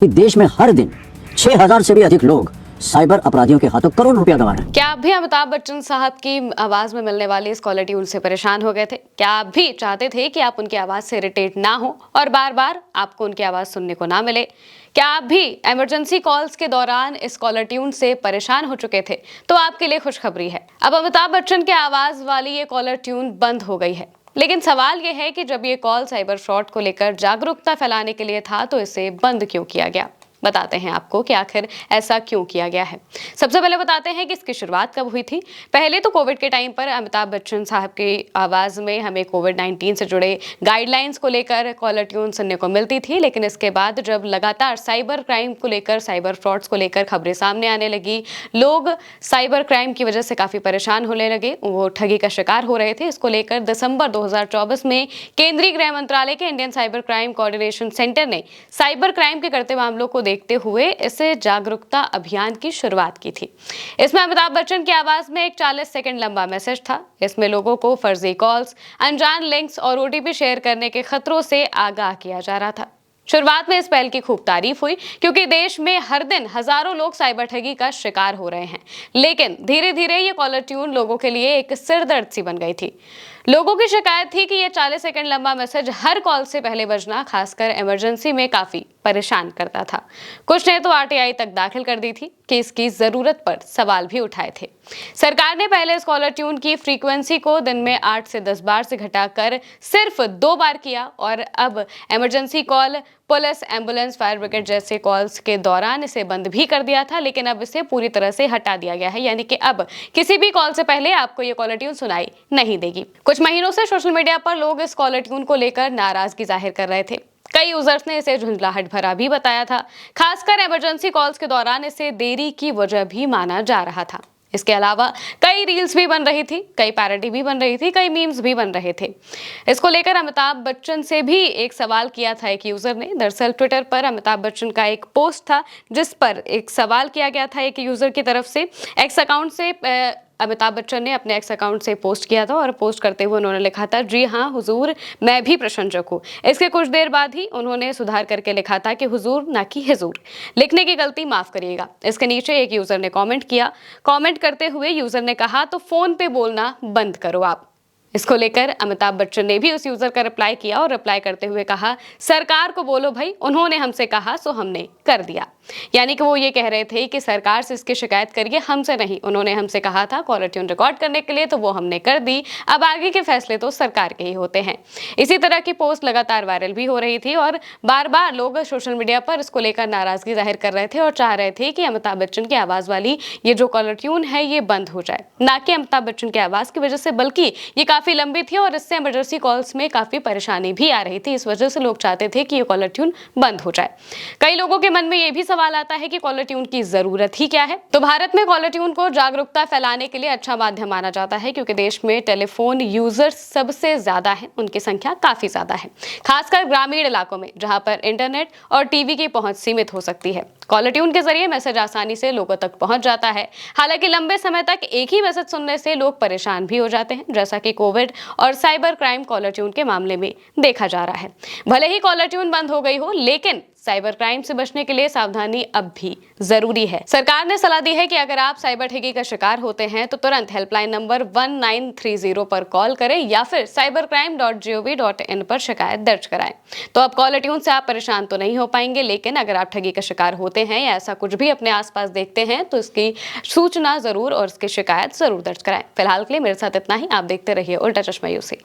कि देश में हर दिन 6000 से भी अधिक लोग साइबर अपराधियों के हाथों करोड़ रुपया गंवा रहे हैं। क्या आप भी अमिताभ बच्चन साहब की आवाज में मिलने वाली इस कॉलर ट्यून से परेशान हो गए थे? क्या आप भी चाहते थे कि आप उनकी आवाज से इरिटेट ना हो और बार बार आपको उनकी आवाज सुनने को ना मिले? क्या आप भी इमरजेंसी कॉल्स के दौरान इस कॉलर ट्यून से परेशान हो चुके थे? तो आपके लिए खुशखबरी है, अब अमिताभ बच्चन के आवाज वाली ये कॉलर ट्यून बंद हो गई है। लेकिन सवाल यह है कि जब ये कॉल साइबर फ्रॉड को लेकर जागरूकता फैलाने के लिए था तो इसे बंद क्यों किया गया? बताते हैं आपको कि आखिर ऐसा क्यों किया गया है। सबसे पहले बताते हैं कि इसकी शुरुआत कब हुई थी। पहले तो कोविड के टाइम पर अमिताभ बच्चन साहब की आवाज में हमें कोविड-19 से जुड़े गाइडलाइंस को लेकर कॉलर ट्यून सुनने को मिलती थी, लेकिन इसके बाद जब लगातार साइबर क्राइम को लेकर, साइबर फ्रॉड्स को लेकर खबरें सामने आने लगी, लोग साइबर क्राइम की वजह से काफी परेशान होने लगे, वो ठगी का शिकार हो रहे थे। इसको लेकर दिसंबर 2024 में केंद्रीय गृह मंत्रालय के Indian cyber crime coordination centre ने साइबर क्राइम के बढ़ते मामलों को देखते हुए इसे जागरूकता अभियान की शुरुआत की थी। इसमें अमिताभ बच्चन की आवाज में एक 40 सेकंड लंबा मैसेज था। इसमें लोगों को फर्जी कॉल्स, अनजान लिंक्स और ओटीपी शेयर करने के खतरों से आगाह किया जा रहा था। शुरुआत में इस पहल की खूब तारीफ हुई क्योंकि देश में हर दिन हजारों लोग साइबर ठगी का शिकार हो रहे हैं। लेकिन धीरे धीरे ये कॉलर ट्यून लोगों के लिए एक सिरदर्द सी बन गई थी। लोगों की शिकायत थी कि ये 40 सेकंड लंबा मैसेज हर कॉल से पहले बजना खासकर इमरजेंसी में काफी परेशान करता था। कुछ ने तो आरटीआई तक दाखिल कर दी थी कि इसकी जरूरत पर सवाल भी उठाए थे। सरकार ने पहले इस कॉलर ट्यून की फ्रीक्वेंसी को दिन में 8 से 10 बार से घटाकर सिर्फ 2 बार किया और अब emergency call, police, ambulance, fire brigade जैसे कॉल्स के दौरान इसे बंद भी कर दिया था, लेकिन अब इसे पूरी तरह से हटा दिया गया है। यानी कि अब किसी भी कॉल से पहले आपको ये कॉलर ट्यून सुनाई नहीं देगी। कुछ महीनों से सोशल मीडिया पर लोग इस कॉलर ट्यून को लेकर नाराजगी जाहिर कर रहे थे। कई यूजर्स ने इसे झुंझलाहट भरा भी बताया था। खासकर इमरजेंसी कॉल्स के दौरान इसे देरी की वजह भी माना जा रहा था। इसके अलावा कई रील्स भी बन रही थी, कई पैरोडी भी बन रही थी, कई मीम्स भी बन रहे थे। इसको लेकर अमिताभ बच्चन से भी एक सवाल किया था एक यूजर ने। दरअसल ट्विटर पर अमिताभ बच्चन का एक पोस्ट था जिस पर एक सवाल किया गया था एक यूजर की तरफ से। एक्स अकाउंट से अमिताभ बच्चन ने अपने एक्स अकाउंट से पोस्ट किया था और पोस्ट करते हुए उन्होंने लिखा था, जी हाँ हुजूर, मैं भी प्रशंसक हूँ। इसके कुछ देर बाद ही उन्होंने सुधार करके लिखा था कि हुजूर ना कि हिजूर। लिखने की गलती माफ करिएगा। इसके नीचे एक यूजर ने कमेंट किया। कमेंट करते हुए यूजर ने कहा, तो फोन पे बोलना बंद करो आप। इसको लेकर अमिताभ बच्चन ने भी उस यूजर का रिप्लाई किया और रिप्लाई करते हुए कहा, सरकार को बोलो भाई, उन्होंने हमसे कहा सो हमने कर दिया। यानी कि वो ये कह रहे थे कि सरकार से इसकी शिकायत करिए, हमसे नहीं। उन्होंने हमसे कहा था कॉलर ट्यून रिकॉर्ड करने के लिए, तो वो हमने कर दी। अब आगे के फैसले तो सरकार के ही होते हैं। इसी तरह की पोस्ट लगातार वायरल भी हो रही थी और बार बार लोग सोशल मीडिया पर इसको लेकर नाराजगी जाहिर कर रहे थे और चाह रहे थे कि अमिताभ बच्चन की आवाज वाली ये जो कॉलर ट्यून है ये बंद हो जाए। ना कि अमिताभ बच्चन की आवाज की वजह से, बल्कि ये काफी लंबी थी और इससे इमरजेंसी कॉल्स में काफी परेशानी भी आ रही थी। इस वजह से लोग चाहते थे कि ये कॉलर ट्यून बंद हो जाए। कई लोगों के मन में ये भी सवाल आता है कि कॉलर ट्यून की जरूरत ही क्या है। तो भारत में कॉलर ट्यून को जागरूकता फैलाने के लिए अच्छा माध्यम माना जाता है क्योंकि देश में टेलीफोन यूजर्स सबसे ज्यादा है, उनकी संख्या काफी ज्यादा है, खासकर ग्रामीण इलाकों में जहां पर इंटरनेट और टीवी की पहुंच सीमित हो सकती है। कॉलर ट्यून के जरिए मैसेज आसानी से लोगों तक पहुंच जाता है। हालांकि लंबे समय तक एक ही मैसेज सुनने से लोग परेशान भी हो जाते हैं, जैसा कि कोविड और साइबर क्राइम कॉलर ट्यून के मामले में देखा जा रहा है। भले ही कॉलर ट्यून बंद हो गई हो, लेकिन साइबर क्राइम से बचने के लिए सावधानी अब भी जरूरी है। सरकार ने सलाह दी है कि अगर आप साइबर ठगी का शिकार होते हैं तो तुरंत हेल्पलाइन नंबर 1930 पर कॉल करें या फिर cybercrime.gov.in पर शिकायत दर्ज कराएं। तो अब कॉलर ट्यून से आप परेशान तो नहीं हो पाएंगे, लेकिन अगर आप ठगी का शिकार होते हैं या ऐसा कुछ भी अपने आसपास देखते हैं तो इसकी सूचना जरूर और इसकी शिकायत जरूर दर्ज कराएं। फिलहाल के लिए मेरे साथ इतना ही। आप देखते रहिए उल्टा चश्मा यूसी।